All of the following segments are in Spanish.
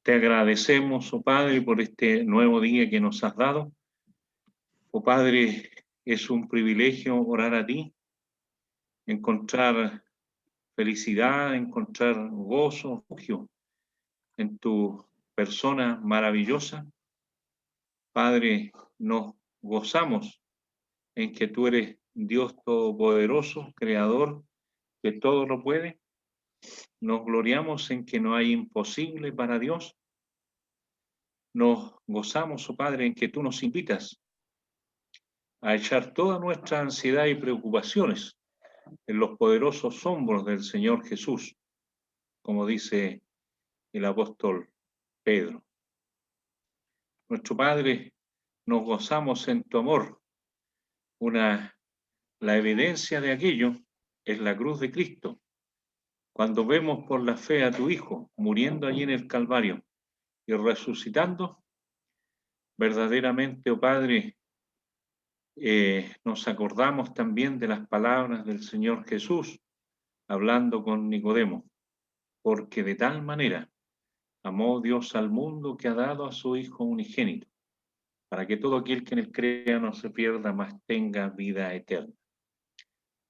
Te agradecemos, oh Padre, por este nuevo día que nos has dado. Oh Padre, es un privilegio orar a ti, encontrar felicidad, encontrar gozo, refugio en tu persona maravillosa. Padre, nos gozamos en que tú eres Dios todopoderoso, creador, que todo lo puede. Nos gloriamos en que no hay imposible para Dios. Nos gozamos, oh Padre, en que tú nos invitas a echar toda nuestra ansiedad y preocupaciones en los poderosos hombros del Señor Jesús, como dice el apóstol Pedro. Nuestro Padre, nos gozamos en tu amor. La evidencia de aquello es la cruz de Cristo. Cuando vemos por la fe a tu Hijo muriendo allí en el Calvario y resucitando, verdaderamente, oh Padre, nos acordamos también de las palabras del Señor Jesús hablando con Nicodemo, porque de tal manera amó Dios al mundo que ha dado a su Hijo unigénito, para que todo aquel que en él crea no se pierda, mas tenga vida eterna.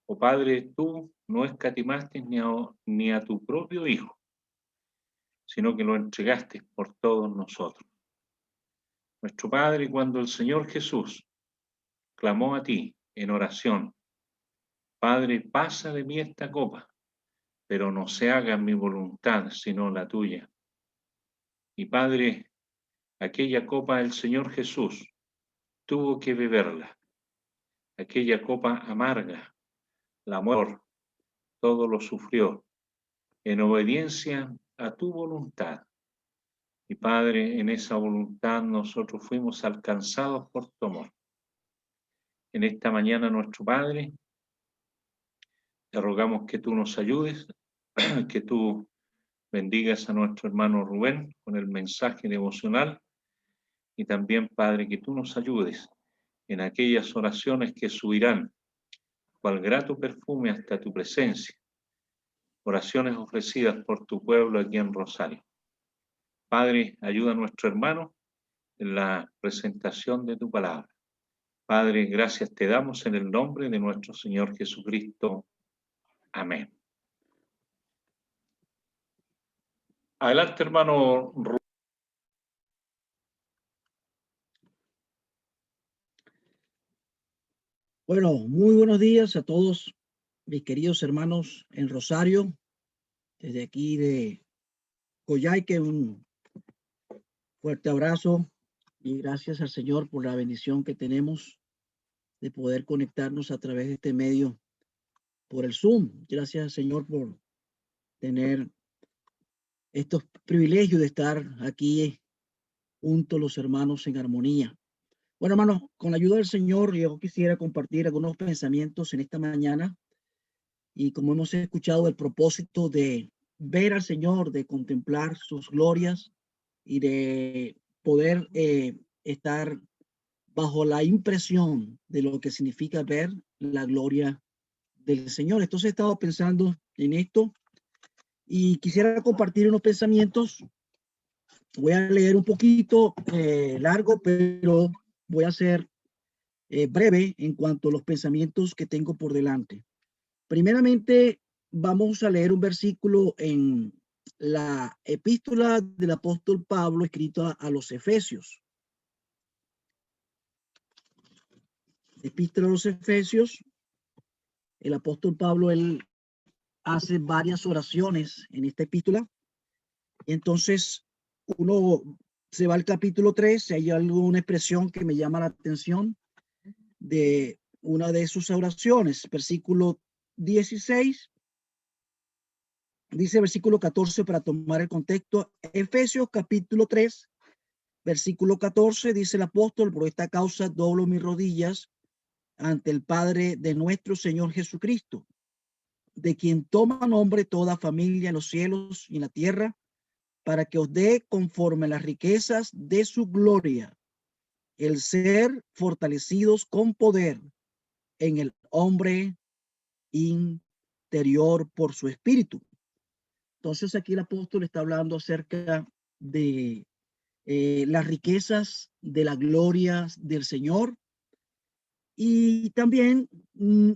Oh Padre, tú no escatimaste ni a tu propio Hijo, sino que lo entregaste por todos nosotros. Nuestro Padre, cuando el Señor Jesús clamó a ti en oración: Padre, pasa de mí esta copa, pero no se haga mi voluntad, sino la tuya. Y Padre, aquella copa el Señor Jesús tuvo que beberla, aquella copa amarga, la muerte, todo lo sufrió, en obediencia a tu voluntad. Y Padre, en esa voluntad nosotros fuimos alcanzados por tu amor. En esta mañana, nuestro Padre, te rogamos que tú nos ayudes, que tú bendigas a nuestro hermano Rubén con el mensaje devocional, y también, Padre, que tú nos ayudes en aquellas oraciones que subirán cual grato perfume hasta tu presencia, oraciones ofrecidas por tu pueblo aquí en Rosario. Padre, ayuda a nuestro hermano en la presentación de tu palabra. Padre, gracias te damos en el nombre de nuestro Señor Jesucristo. Amén. Adelante, hermano Rubén. Bueno, muy buenos días a todos mis queridos hermanos en Rosario, desde aquí de Coyhaique, un fuerte abrazo y gracias al Señor por la bendición que tenemos de poder conectarnos a través de este medio por el Zoom. Gracias al Señor por tener estos privilegios de estar aquí juntos los hermanos en armonía. Bueno, hermanos, con la ayuda del Señor, yo quisiera compartir algunos pensamientos en esta mañana. Y como hemos escuchado, el propósito de ver al Señor, de contemplar sus glorias y de poder estar bajo la impresión de lo que significa ver la gloria del Señor. Entonces he estado pensando en esto y quisiera compartir unos pensamientos. Voy a leer un poquito largo, pero voy a ser breve en cuanto a los pensamientos que tengo por delante. Primeramente, vamos a leer un versículo en la epístola del apóstol Pablo escrita a los Efesios. Epístola a los Efesios, el apóstol Pablo, él hace varias oraciones en esta epístola. Entonces, uno se va al capítulo 3, hay alguna expresión que me llama la atención de una de sus oraciones, versículo 16. Dice versículo 14 para tomar el contexto. Efesios capítulo 3, versículo 14, dice el apóstol: por esta causa doblo mis rodillas ante el Padre de nuestro Señor Jesucristo, de quien toma nombre toda familia en los cielos y en la tierra, para que os dé conforme a las riquezas de su gloria, el ser fortalecidos con poder en el hombre interior por su espíritu. Entonces aquí el apóstol está hablando acerca de las riquezas de la gloria del Señor, y también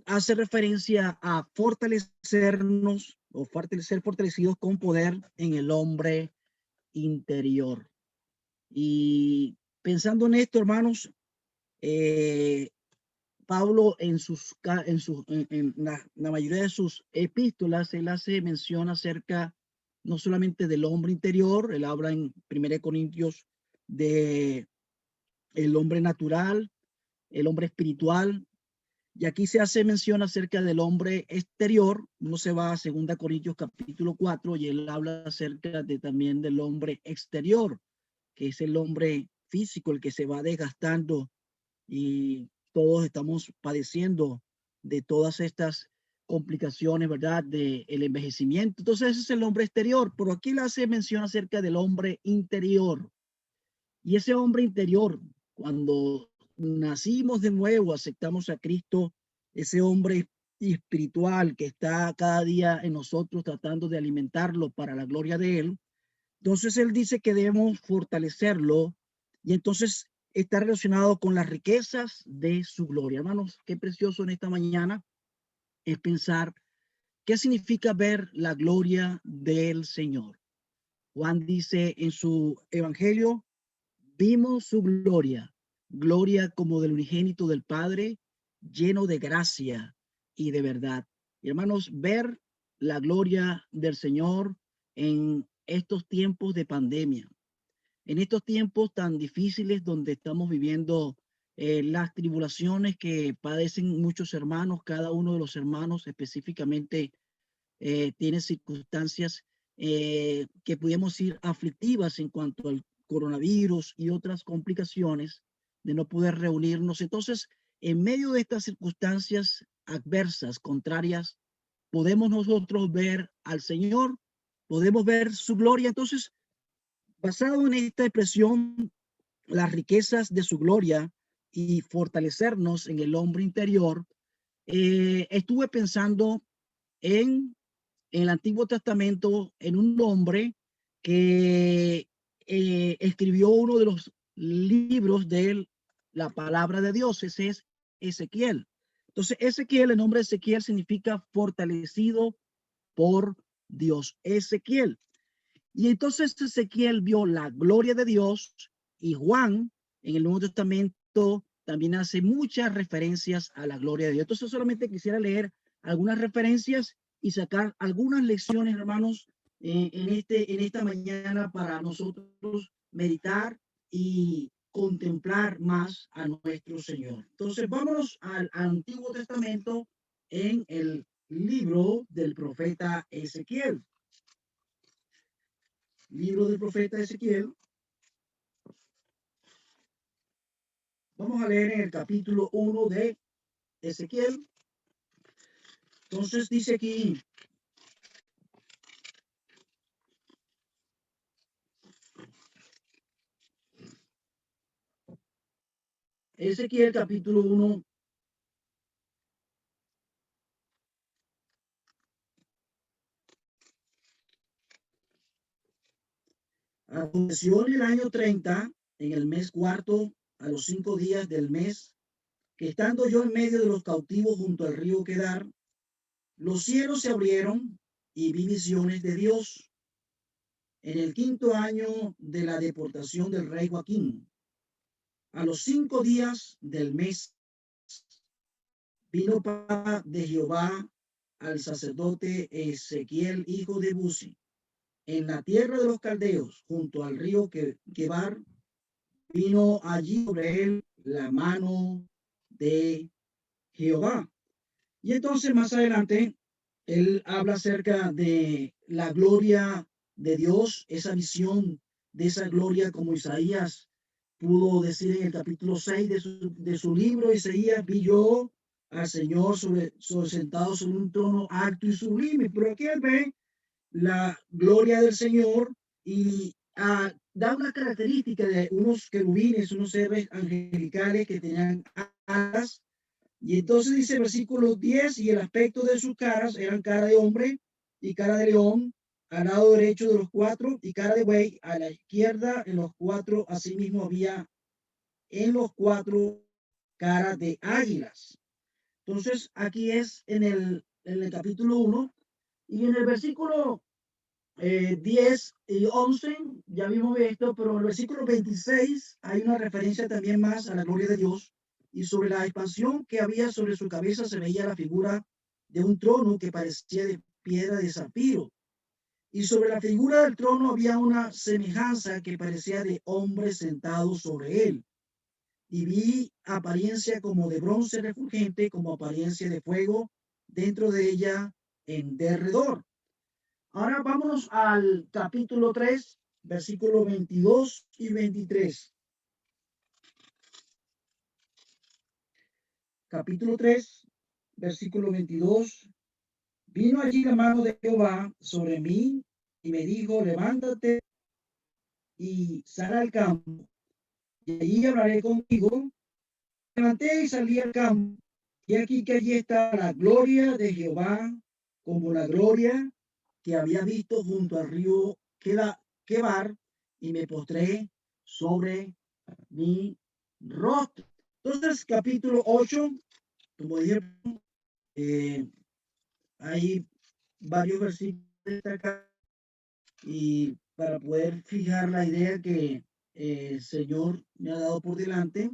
hace referencia a fortalecernos o ser fortalecidos con poder en el hombre interior. Y pensando en esto, hermanos, Pablo en la mayoría de sus epístolas, él hace mención acerca no solamente del hombre interior, él habla en 1 Corintios de el hombre natural, el hombre espiritual, y aquí se hace mención acerca del hombre exterior. Uno se va a 2 Corintios capítulo 4 y él habla acerca también del hombre exterior, que es el hombre físico, el que se va desgastando, y todos estamos padeciendo de todas estas complicaciones, ¿verdad? De el envejecimiento. Entonces ese es el hombre exterior, pero aquí le hace mención acerca del hombre interior. Y ese hombre interior, cuando nacimos de nuevo, aceptamos a Cristo, ese hombre espiritual que está cada día en nosotros tratando de alimentarlo para la gloria de Él, entonces Él dice que debemos fortalecerlo, y entonces está relacionado con las riquezas de su gloria. Hermanos, qué precioso en esta mañana es pensar qué significa ver la gloria del Señor. Juan dice en su evangelio: vimos su gloria, gloria como del unigénito del Padre, lleno de gracia y de verdad. Y hermanos, ver la gloria del Señor en estos tiempos de pandemia, en estos tiempos tan difíciles donde estamos viviendo, las tribulaciones que padecen muchos hermanos, cada uno de los hermanos específicamente tiene circunstancias que podemos ir aflictivas en cuanto al coronavirus y otras complicaciones de no poder reunirnos. Entonces, en medio de estas circunstancias adversas, contrarias, podemos nosotros ver al Señor, podemos ver su gloria. Entonces, basado en esta expresión, las riquezas de su gloria y fortalecernos en el hombre interior, estuve pensando en el Antiguo Testamento en un hombre que escribió uno de los libros de la palabra de Dios. Ese es Ezequiel. Entonces, Ezequiel, el nombre de Ezequiel significa fortalecido por Dios. Ezequiel. Y entonces Ezequiel vio la gloria de Dios, y Juan en el Nuevo Testamento también hace muchas referencias a la gloria de Dios. Entonces solamente quisiera leer algunas referencias y sacar algunas lecciones, hermanos, en esta mañana para nosotros meditar y contemplar más a nuestro Señor. Entonces vámonos al Antiguo Testamento en el libro del profeta Ezequiel. Libro del profeta Ezequiel. Vamos a leer en el capítulo 1 de Ezequiel. Entonces dice aquí: Ezequiel capítulo 1, aconteció en el año 30, en el mes cuarto, a los 5 días del mes, que estando yo en medio de los cautivos junto al río Quedar, los cielos se abrieron y vi visiones de Dios. En el 5.º año de la deportación del rey Joaquín, a los 5 días del mes, vino palabra de Jehová al sacerdote Ezequiel, hijo de Buzi, en la tierra de los caldeos, junto al río Quebar. Vino allí sobre él la mano de Jehová. Y entonces más adelante él habla acerca de la gloria de Dios, esa visión de esa gloria, como Isaías pudo decir en el capítulo 6 de su libro. Isaías: vi yo al Señor sentado sobre un trono alto y sublime. Pero aquí él ve la gloria del Señor y da una característica de unos querubines, unos seres angelicales que tenían alas. Y entonces dice versículo 10: y el aspecto de sus caras eran cara de hombre y cara de león, al lado derecho de los cuatro, y cara de buey a la izquierda en los cuatro. Asimismo había en los cuatro cara de águilas. Entonces, aquí es en el capítulo 1, y en el versículo 10 y 11, ya vimos esto, pero en el versículo 26 hay una referencia también más a la gloria de Dios, y sobre la expansión que había sobre su cabeza se veía la figura de un trono que parecía de piedra de zafiro, y sobre la figura del trono había una semejanza que parecía de hombre sentado sobre él, y vi apariencia como de bronce refulgente, como apariencia de fuego dentro de ella en derredor. Ahora vámonos al capítulo 3, versículos 22 y 23. Capítulo 3, versículo 22. Vino allí la mano de Jehová sobre mí y me dijo, levántate y sal al campo, y allí hablaré contigo. Levanté y salí al campo, y aquí que allí está la gloria de Jehová, como la gloria que había visto junto al río Quebar, y me postré sobre mi rostro. Entonces, capítulo 8, como dije, hay varios versículos destacados, y para poder fijar la idea que el Señor me ha dado por delante.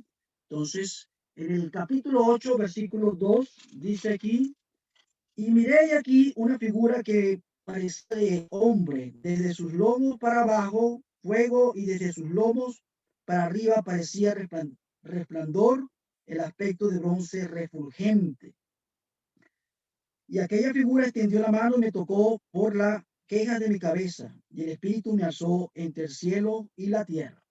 Entonces, en el capítulo 8, versículo 2, dice aquí, y miré aquí una figura que parecía de hombre, desde sus lomos para abajo, fuego, y desde sus lomos para arriba parecía resplandor, el aspecto de bronce refulgente. Y aquella figura extendió la mano y me tocó por la queja de mi cabeza, y el Espíritu me alzó entre el cielo y la tierra.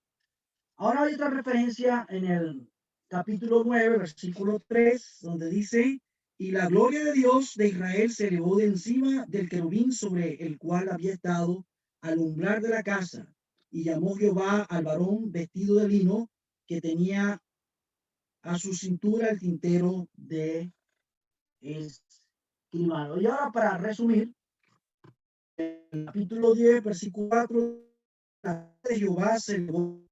Ahora hay otra referencia en el capítulo 9, versículo 3, donde dice, y la gloria de Dios de Israel se elevó de encima del querubín sobre el cual había estado al umbral de la casa, y llamó Jehová al varón vestido de lino que tenía a su cintura el tintero de escribano. Y ahora, para resumir, el capítulo 10, versículo 4, la de Jehová se elevó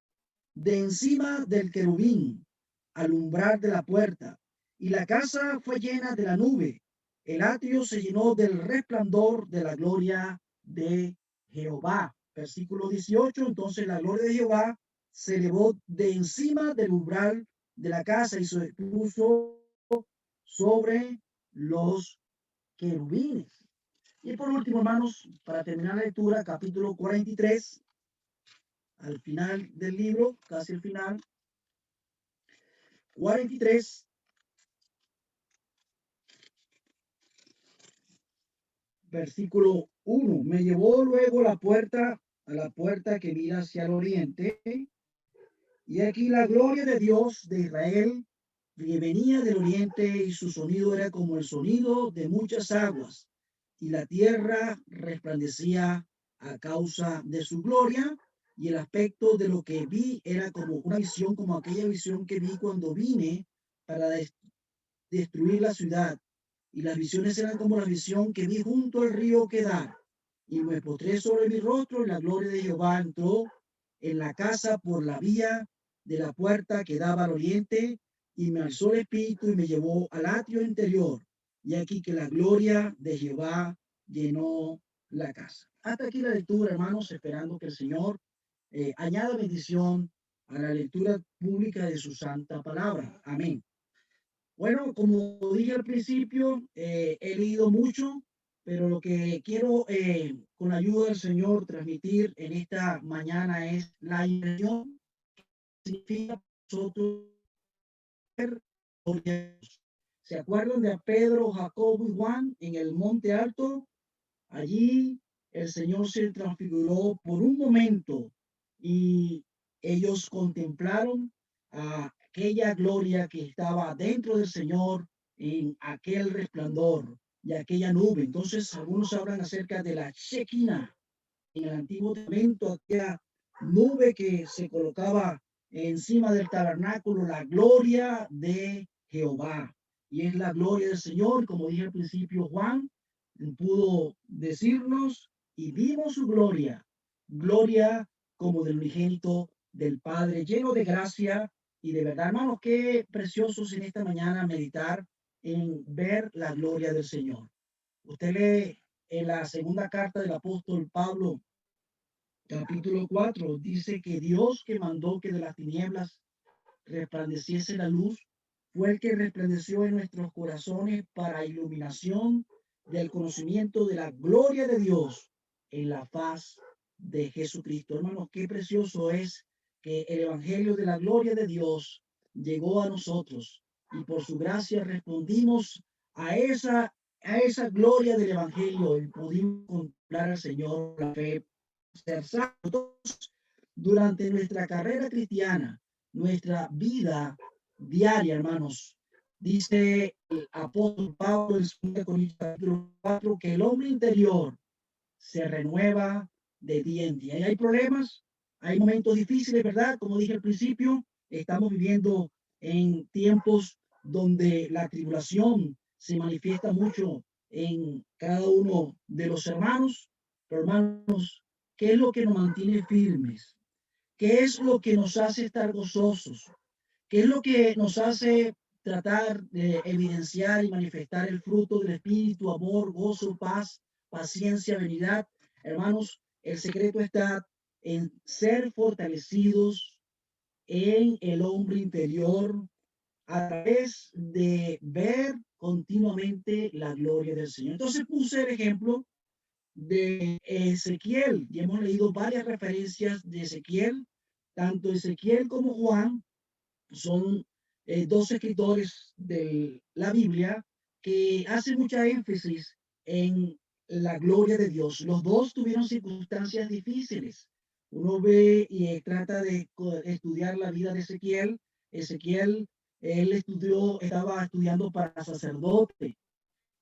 de encima del querubín al umbral de la puerta, y la casa fue llena de la nube. El atrio se llenó del resplandor de la gloria de Jehová. Versículo 18, entonces la gloria de Jehová se elevó de encima del umbral de la casa y se puso sobre los querubines. Y por último, hermanos, para terminar la lectura, capítulo 43, al final del libro, casi al final, 43, versículo 1. Me llevó luego a la puerta que mira hacia el oriente, y aquí la gloria de Dios de Israel, que venía del oriente, y su sonido era como el sonido de muchas aguas, y la tierra resplandecía a causa de su gloria, y el aspecto de lo que vi era como una visión, como aquella visión que vi cuando vine para destruir la ciudad. Y las visiones eran como la visión que vi junto al río Quedar. Y me postré sobre mi rostro, y la gloria de Jehová entró en la casa por la vía de la puerta que daba al oriente, y me alzó el espíritu y me llevó al atrio interior. Y aquí que la gloria de Jehová llenó la casa. Hasta aquí la lectura, hermanos, esperando que el Señor añada bendición a la lectura pública de su santa palabra. Amén. Bueno, como dije al principio, he leído mucho, pero lo que quiero, con la ayuda del Señor, transmitir en esta mañana es la inversión que significa nosotros. ¿Se acuerdan de Pedro, Jacobo y Juan en el monte alto? Allí el Señor se transfiguró por un momento, y ellos contemplaron aquella gloria que estaba dentro del Señor en aquel resplandor y aquella nube. Entonces, algunos hablan acerca de la Shekinah en el Antiguo Testamento, aquella nube que se colocaba encima del tabernáculo, la gloria de Jehová. Y es la gloria del Señor, como dije al principio, Juan pudo decirnos y vimos su gloria, gloria como del unigénito del Padre, lleno de gracia y de verdad. Hermanos, qué preciosos en esta mañana meditar en ver la gloria del Señor. Usted lee en la segunda carta del apóstol Pablo, capítulo 4, dice que Dios, que mandó que de las tinieblas resplandeciese la luz, fue el que resplandeció en nuestros corazones para iluminación del conocimiento de la gloria de Dios en la faz de Jesucristo. Hermanos, qué precioso es que el evangelio de la gloria de Dios llegó a nosotros y por su gracia respondimos a esa gloria del evangelio y pudimos contemplar al Señor la fe, ser santos durante nuestra carrera cristiana, nuestra vida diaria, hermanos. Dice el apóstol Pablo en 2 Corintios capítulo 4 que el hombre interior se renueva de día en día. Y hay problemas, hay momentos difíciles, ¿verdad? Como dije al principio, estamos viviendo en tiempos donde la tribulación se manifiesta mucho en cada uno de los hermanos. Pero hermanos, ¿qué es lo que nos mantiene firmes? ¿Qué es lo que nos hace estar gozosos? ¿Qué es lo que nos hace tratar de evidenciar y manifestar el fruto del Espíritu, amor, gozo, paz, paciencia, benignidad? Hermanos, el secreto está en ser fortalecidos en el hombre interior a través de ver continuamente la gloria del Señor. Entonces puse el ejemplo de Ezequiel y hemos leído varias referencias de Ezequiel. Tanto Ezequiel como Juan son dos escritores de la Biblia que hacen mucha énfasis en la gloria de Dios. Los dos tuvieron circunstancias difíciles. Uno ve y trata de estudiar la vida de Ezequiel. Ezequiel, él estaba estudiando para sacerdote.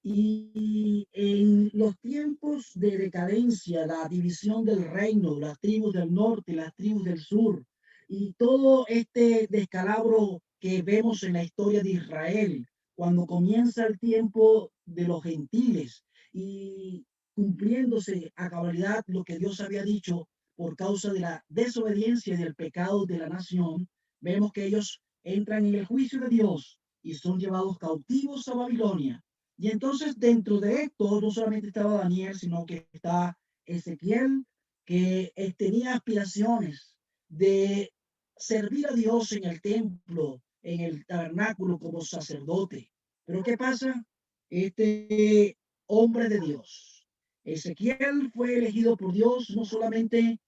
Y en los tiempos de decadencia, la división del reino, las tribus del norte, las tribus del sur, y todo este descalabro que vemos en la historia de Israel, cuando comienza el tiempo de los gentiles y cumpliéndose a cabalidad lo que Dios había dicho por causa de la desobediencia y del pecado de la nación, vemos que ellos entran en el juicio de Dios y son llevados cautivos a Babilonia. Y entonces dentro de esto no solamente estaba Daniel, sino que está Ezequiel, que tenía aspiraciones de servir a Dios en el templo, en el tabernáculo como sacerdote. Pero ¿qué pasa? Este hombre de Dios, Ezequiel, fue elegido por Dios, no solamente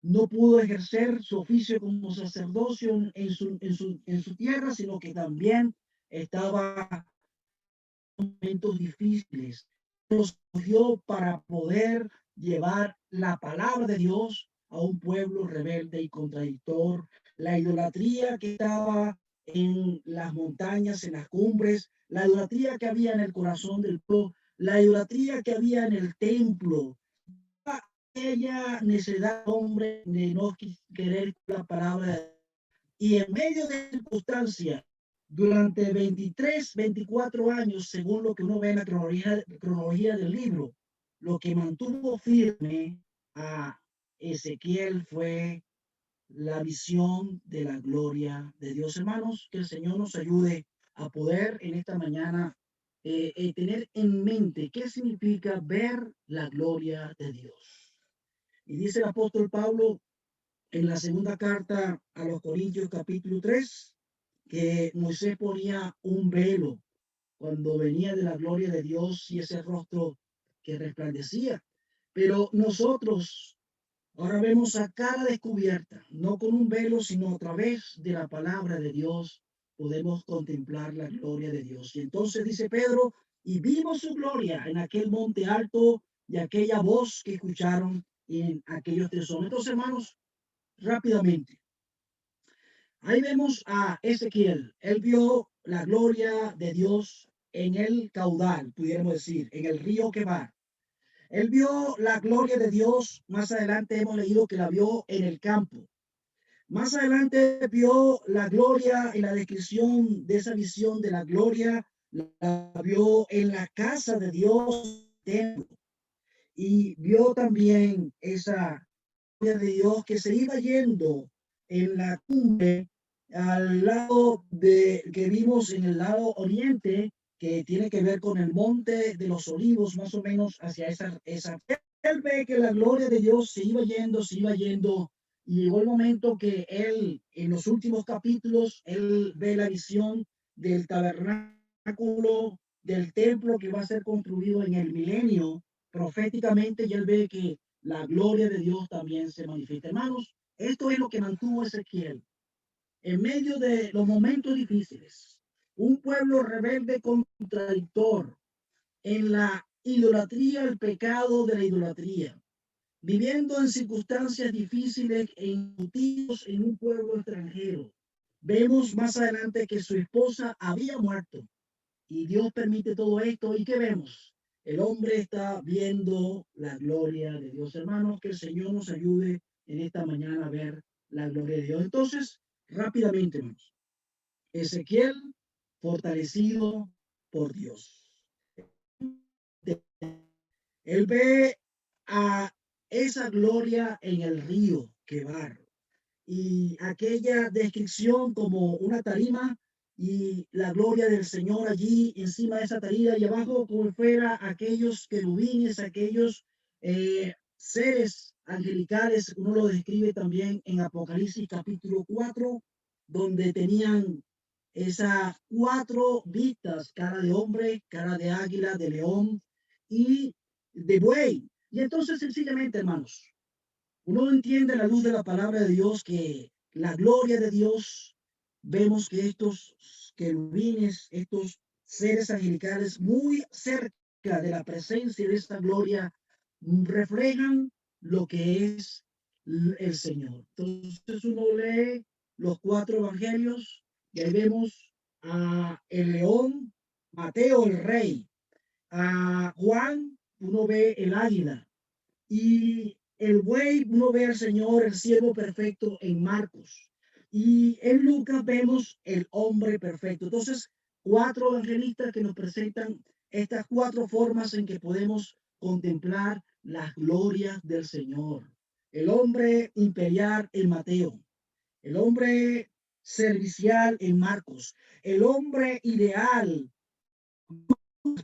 no pudo ejercer su oficio como sacerdocio en su tierra, sino que también estaba momentos difíciles. Nos dio para poder llevar la palabra de Dios a un pueblo rebelde y contradictor. La idolatría que estaba en las montañas, en las cumbres, la idolatría que había en el corazón del pueblo, la idolatría que había en el templo, aquella necesidad, hombre, de no querer la palabra. Y en medio de circunstancias, durante 23, 24 años, según lo que uno ve en la cronología del libro, lo que mantuvo firme a Ezequiel fue la visión de la gloria de Dios. Hermanos, que el Señor nos ayude a poder en esta mañana tener en mente qué significa ver la gloria de Dios. Y dice el apóstol Pablo en la segunda carta a los Corintios capítulo 3, que Moisés ponía un velo cuando venía de la gloria de Dios y ese rostro que resplandecía. Pero nosotros ahora vemos a cara descubierta, no con un velo, sino a través de la palabra de Dios, podemos contemplar la gloria de Dios. Y entonces dice Pedro, y vimos su gloria en aquel monte alto y aquella voz que escucharon en aquellos 3 hombres. Entonces, hermanos, rápidamente. Ahí vemos a Ezequiel. Él vio la gloria de Dios en el caudal, pudiéramos decir, en el río Quebar. Él vio la gloria de Dios. Más adelante hemos leído que la vio en el campo. Más adelante vio la gloria en la descripción de esa visión de la gloria. La vio en la casa de Dios. y vio también esa gloria de Dios que se iba yendo en la cumbre al lado de que vimos en el lado oriente, que tiene que ver con el monte de los olivos, más o menos hacia esa. Él ve que la gloria de Dios se iba yendo, y llegó el momento que él, en los últimos capítulos, él ve la visión del tabernáculo, del templo que va a ser construido en el milenio proféticamente, y él ve que la gloria de Dios también se manifiesta. Hermanos, esto es lo que mantuvo Ezequiel en medio de los momentos difíciles. Un pueblo rebelde, contradictor, en la idolatría, el pecado de la idolatría, viviendo en circunstancias difíciles e embutidos en un pueblo extranjero. Vemos más adelante que su esposa había muerto y Dios permite todo esto. ¿Y qué vemos? El hombre está viendo la gloria de Dios. Hermanos, que el Señor nos ayude en esta mañana a ver la gloria de Dios. Entonces, rápidamente, hermanos, Ezequiel fortalecido por Dios. Él ve a esa gloria en el río Quebar, y aquella descripción como una tarima y la gloria del Señor allí encima de esa tarima, y abajo como fuera aquellos querubines, aquellos seres angelicales. Uno lo describe también en Apocalipsis capítulo 4, donde tenían esas cuatro vistas: cara de hombre, cara de águila, de león y de buey. Y entonces, sencillamente, hermanos, uno entiende a la luz de la palabra de Dios que la gloria de Dios, vemos que estos querubines, estos seres angelicales, muy cerca de la presencia de esta gloria, reflejan lo que es el Señor. Entonces uno lee los cuatro evangelios y ahí vemos a el león, Mateo el rey, a Juan uno ve el águila, y el buey uno ve al Señor, el siervo perfecto, en Marcos. Y en Lucas vemos el hombre perfecto. Entonces, cuatro evangelistas que nos presentan estas cuatro formas en que podemos contemplar las glorias del Señor. El hombre imperial en Mateo, el hombre servicial en Marcos, el hombre ideal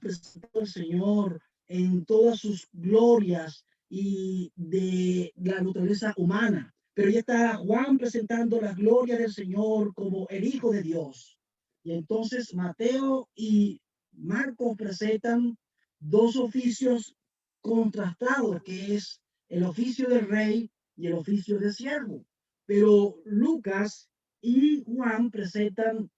presentado al Señor en todas sus glorias y de la naturaleza humana. Pero ya está Juan presentando la gloria del Señor como el Hijo de Dios. Y entonces Mateo y Marcos presentan dos oficios contrastados, que es el oficio del rey y el oficio de siervo. Pero Lucas y Juan presentan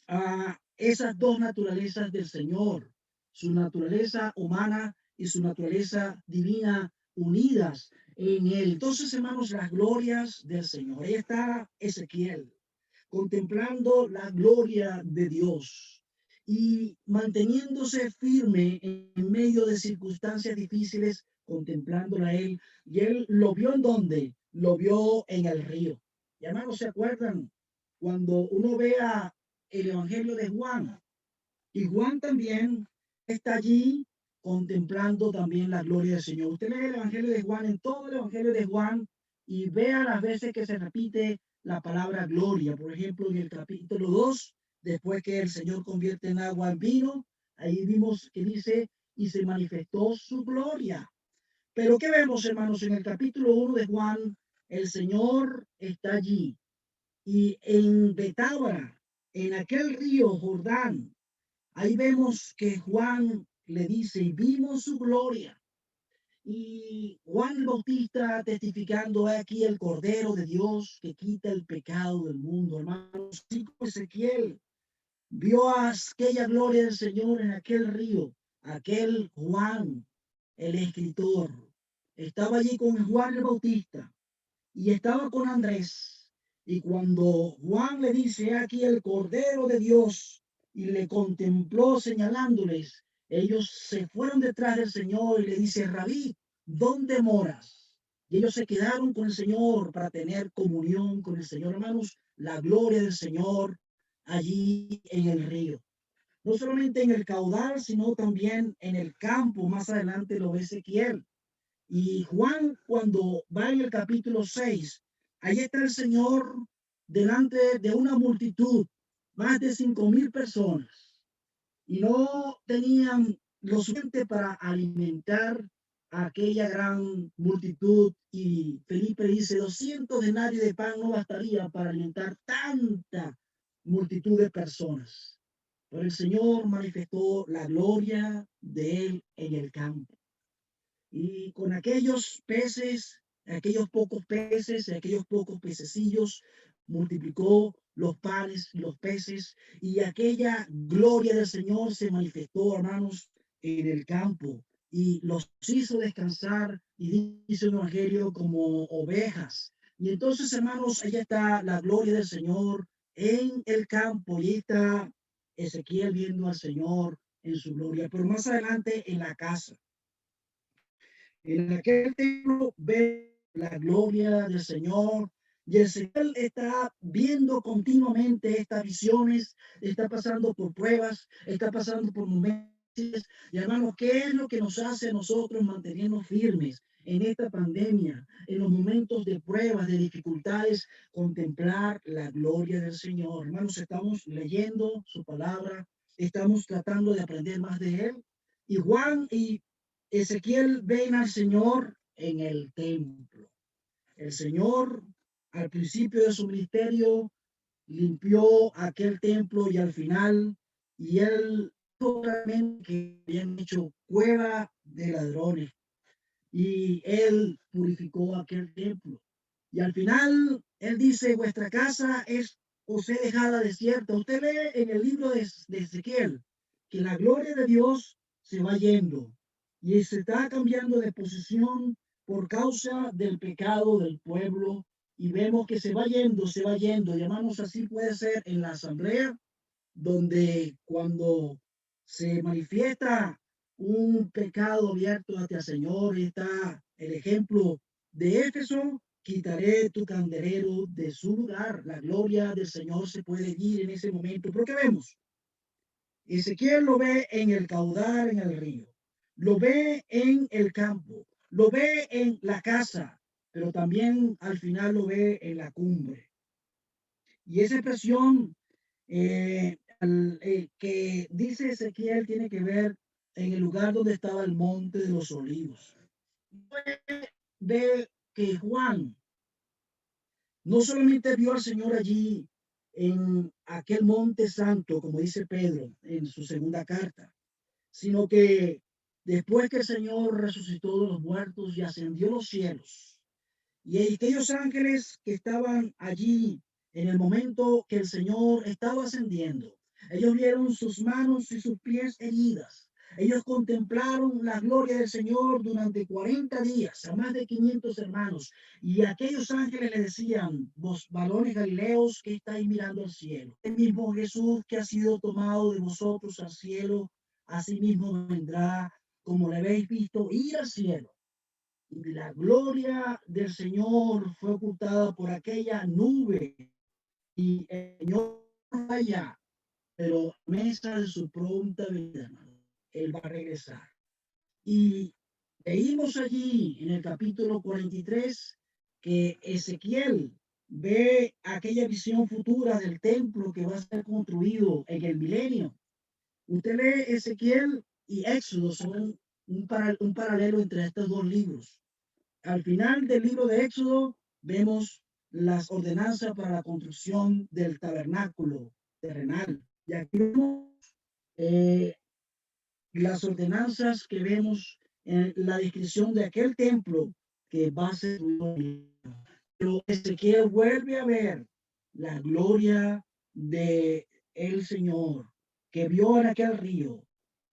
a esas dos naturalezas del Señor, su naturaleza humana y su naturaleza divina, unidas en él. Entonces, hermanos, las glorias del Señor. Ahí está Ezequiel, contemplando la gloria de Dios y manteniéndose firme en medio de circunstancias difíciles, contemplándola a él. Y él lo vio en donde, lo vio en el río. Y hermanos, ¿se acuerdan cuando uno vea el Evangelio de Juan? Y Juan también está allí contemplando también la gloria del Señor. Usted lee el Evangelio de Juan, en todo el Evangelio de Juan, y vea las veces que se repite la palabra gloria. Por ejemplo, en el capítulo 2, después que el Señor convierte en agua en vino, ahí vimos que dice, y se manifestó su gloria. Pero ¿qué vemos, hermanos? En el capítulo 1 de Juan, el Señor está allí. Y en Betábara, en aquel río Jordán, ahí vemos que Juan le dice, y vimos su gloria. Y Juan el Bautista testificando aquí el Cordero de Dios que quita el pecado del mundo. Hermanos, Ezequiel vio aquella gloria del Señor en aquel río. Aquel Juan, el escritor, estaba allí con Juan el Bautista y estaba con Andrés. Y cuando Juan le dice aquí el Cordero de Dios y le contempló señalándoles, ellos se fueron detrás del Señor y le dice, Rabí, ¿dónde moras? Y ellos se quedaron con el Señor para tener comunión con el Señor. Hermanos, la gloria del Señor allí en el río. No solamente en el caudal, sino también en el campo. Más adelante lo ve Ezequiel. Y Juan, cuando va en el capítulo 6, ahí está el Señor delante de una multitud, más de 5,000 personas, y no tenían lo suficiente para alimentar a aquella gran multitud. Y Felipe dice, 200 denarios de pan no bastaría para alimentar tanta multitud de personas. Pero el Señor manifestó la gloria de él en el campo. Y con aquellos peces, aquellos pocos peces, aquellos pocos pececillos, multiplicó los panes y los peces, y aquella gloria del Señor se manifestó, hermanos, en el campo, y los hizo descansar, y dice el Evangelio, como ovejas. Y entonces, hermanos, allá está la gloria del Señor en el campo, y está Ezequiel viendo al Señor en su gloria, pero más adelante en la casa. En aquel templo ve la gloria del Señor, y el Señor está viendo continuamente estas visiones, está pasando por pruebas, está pasando por momentos. Y hermanos, ¿qué es lo que nos hace a nosotros mantenernos firmes en esta pandemia, en los momentos de pruebas, de dificultades? Contemplar la gloria del Señor. Hermanos, estamos leyendo su palabra, estamos tratando de aprender más de él. Y Juan y Ezequiel ven al Señor en el templo. El Señor, al principio de su ministerio, limpió aquel templo, y al final, y él realmente que habían hecho cueva de ladrones, y él purificó aquel templo. Y al final, él dice, vuestra casa os he dejada desierta. Usted lee en el libro de Ezequiel que la gloria de Dios se va yendo y se está cambiando de posición por causa del pecado del pueblo, y vemos que se va yendo, se va yendo. Y hermanos, así puede ser en la asamblea, donde cuando se manifiesta un pecado abierto hacia el Señor, está el ejemplo de Éfeso: quitaré tu candelero de su lugar. La gloria del Señor se puede ir en ese momento. ¿Pero qué vemos? Ezequiel lo ve en el caudal, en el río, lo ve en el campo, lo ve en la casa, pero también al final lo ve en la cumbre. Y esa expresión que dice Ezequiel tiene que ver en el lugar donde estaba el monte de los olivos. Ve que Juan no solamente vio al Señor allí en aquel monte santo, como dice Pedro en su segunda carta, sino que después que el Señor resucitó de los muertos y ascendió a los cielos, y aquellos ángeles que estaban allí en el momento que el Señor estaba ascendiendo, ellos vieron sus manos y sus pies heridas. Ellos contemplaron la gloria del Señor durante 40 días, a más de 500 hermanos. Y aquellos ángeles le decían, vos varones galileos que estáis mirando al cielo, el mismo Jesús que ha sido tomado de vosotros al cielo, así mismo vendrá, como le habéis visto ir al cielo. Y la gloria del Señor fue ocultada por aquella nube, y el Señor allá, pero mesa de su pronta vida, él va a regresar. Y leímos allí en el capítulo 43 que Ezequiel ve aquella visión futura del templo que va a ser construido en el milenio. Usted lee Ezequiel y Éxodo, son un paralelo entre estos dos libros. Al final del libro de Éxodo vemos las ordenanzas para la construcción del tabernáculo terrenal. Y aquí vemos las ordenanzas que vemos en la descripción de aquel templo que va a ser. Pero Ezequiel vuelve a ver la gloria de el Señor que vio en aquel río,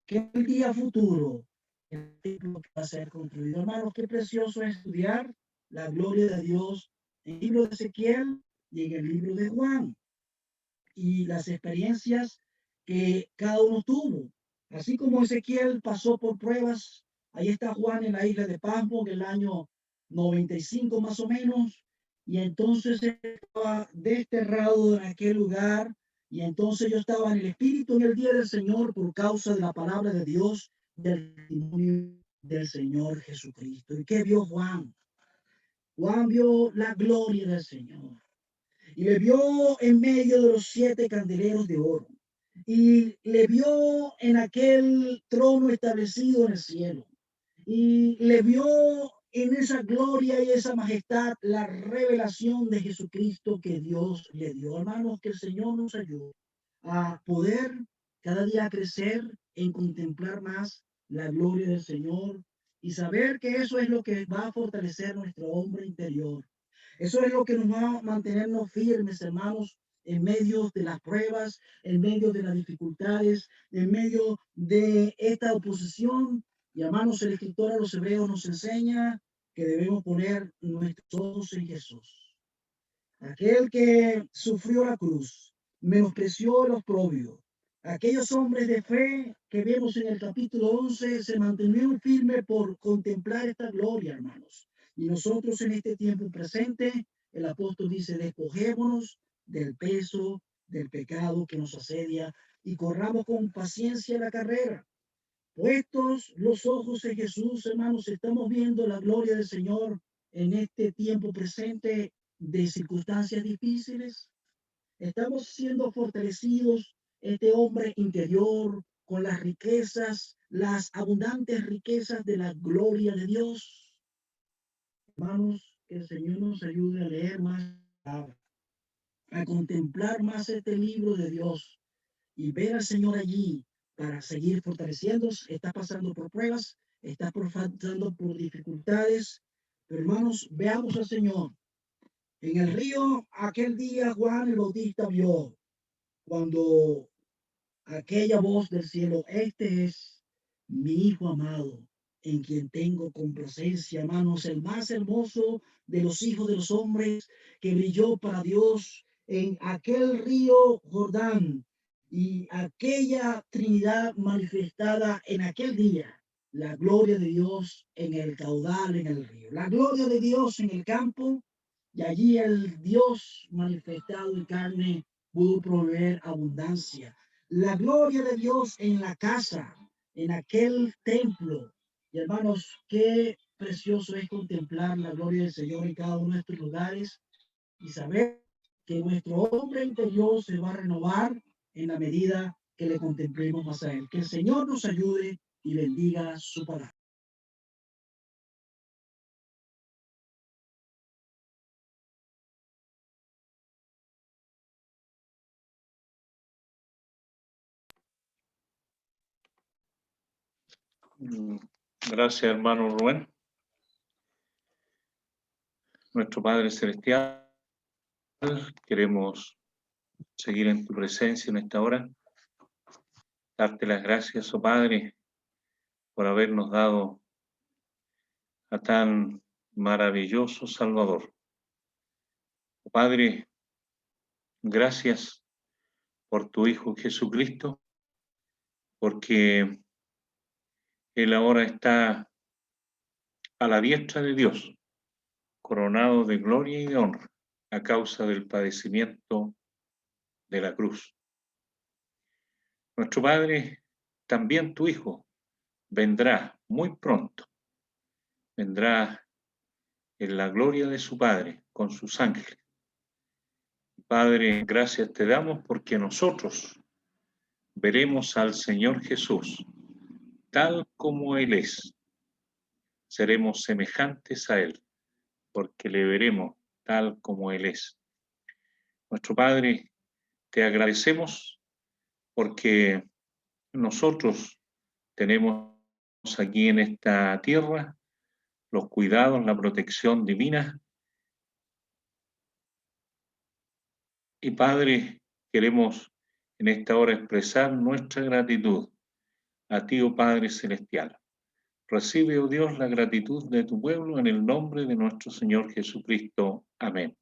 que el día futuro el templo que va a ser construido. Hermanos, qué precioso es estudiar la gloria de Dios en el libro de Ezequiel y en el libro de Juan, y las experiencias que cada uno tuvo. Así como Ezequiel pasó por pruebas, ahí está Juan en la isla de Pasmo en el año 95 más o menos, y entonces estaba desterrado en aquel lugar, y entonces yo estaba en el Espíritu en el día del Señor por causa de la palabra de Dios, del testimonio del Señor Jesucristo. ¿Y qué vio Juan? Juan vio la gloria del Señor y le vio en medio de los 7 candeleros de oro y le vio en aquel trono establecido en el cielo y le vio en esa gloria y esa majestad la revelación de Jesucristo que Dios le dio. Hermanos, que el Señor nos ayude a poder cada día crecer en contemplar más la gloria del Señor y saber que eso es lo que va a fortalecer nuestro hombre interior. Eso es lo que nos va a mantenernos firmes, hermanos, en medio de las pruebas, en medio de las dificultades, en medio de esta oposición. Y hermanos, el escritor a los hebreos nos enseña que debemos poner nuestros ojos en Jesús. Aquel que sufrió la cruz, menospreció el oprobio. Aquellos hombres de fe que vemos en el capítulo 11 se mantuvieron firmes por contemplar esta gloria, hermanos. Y nosotros en este tiempo presente, el apóstol dice, despojémonos del peso del pecado que nos asedia y corramos con paciencia la carrera. Puestos los ojos en Jesús, hermanos, estamos viendo la gloria del Señor en este tiempo presente de circunstancias difíciles. Estamos siendo fortalecidos, este hombre interior, con las riquezas, las abundantes riquezas de la gloria de Dios. Hermanos, que el Señor nos ayude a leer más, a contemplar más este libro de Dios y ver al Señor allí para seguir fortaleciéndose. Está pasando por pruebas, está pasando por dificultades, pero hermanos, veamos al Señor. En el río, aquel día Juan el Bautista vio cuando aquella voz del cielo, este es mi Hijo amado, en quien tengo complacencia, hermanos, el más hermoso de los hijos de los hombres que brilló para Dios en aquel río Jordán y aquella Trinidad manifestada en aquel día. La gloria de Dios en el caudal, en el río. La gloria de Dios en el campo y allí el Dios manifestado en carne pudo proveer abundancia. La gloria de Dios en la casa, en aquel templo. Y hermanos, qué precioso es contemplar la gloria del Señor en cada uno de nuestros lugares y saber que nuestro hombre interior se va a renovar en la medida que le contemplemos más a Él. Que el Señor nos ayude y bendiga su palabra. Gracias, hermano Rubén. Nuestro Padre Celestial, queremos seguir en tu presencia en esta hora. Darte las gracias, oh Padre, por habernos dado a tan maravilloso Salvador. Oh Padre, gracias por tu Hijo Jesucristo, porque Él ahora está a la diestra de Dios, coronado de gloria y de honra, a causa del padecimiento de la cruz. Nuestro Padre, también tu Hijo, vendrá muy pronto, vendrá en la gloria de su Padre, con sus ángeles. Padre, gracias te damos porque nosotros veremos al Señor Jesús tal como Él es. Seremos semejantes a Él, porque le veremos tal como Él es. Nuestro Padre, te agradecemos porque nosotros tenemos aquí en esta tierra los cuidados, la protección divina. Y Padre, queremos en esta hora expresar nuestra gratitud a ti, oh Padre Celestial. Recibe, oh Dios, la gratitud de tu pueblo en el nombre de nuestro Señor Jesucristo. Amén.